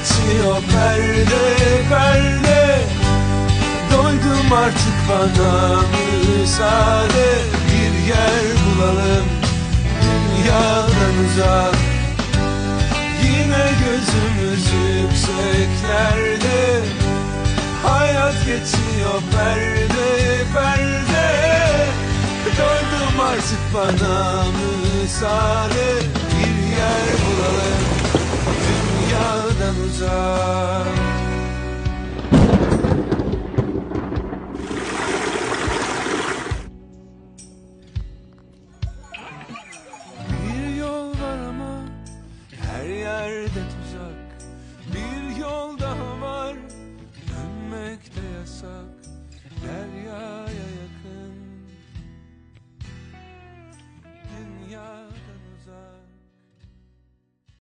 geçiyor perde perde. Doydum artık, bana müsaade. Bir yer bulalım dünyadan uzak. Yine gözümüz yükseklerde. Hayat geçiyor perde perde. Doydum artık, bana müsaade. Bir yer bulalım dünyadan uzak.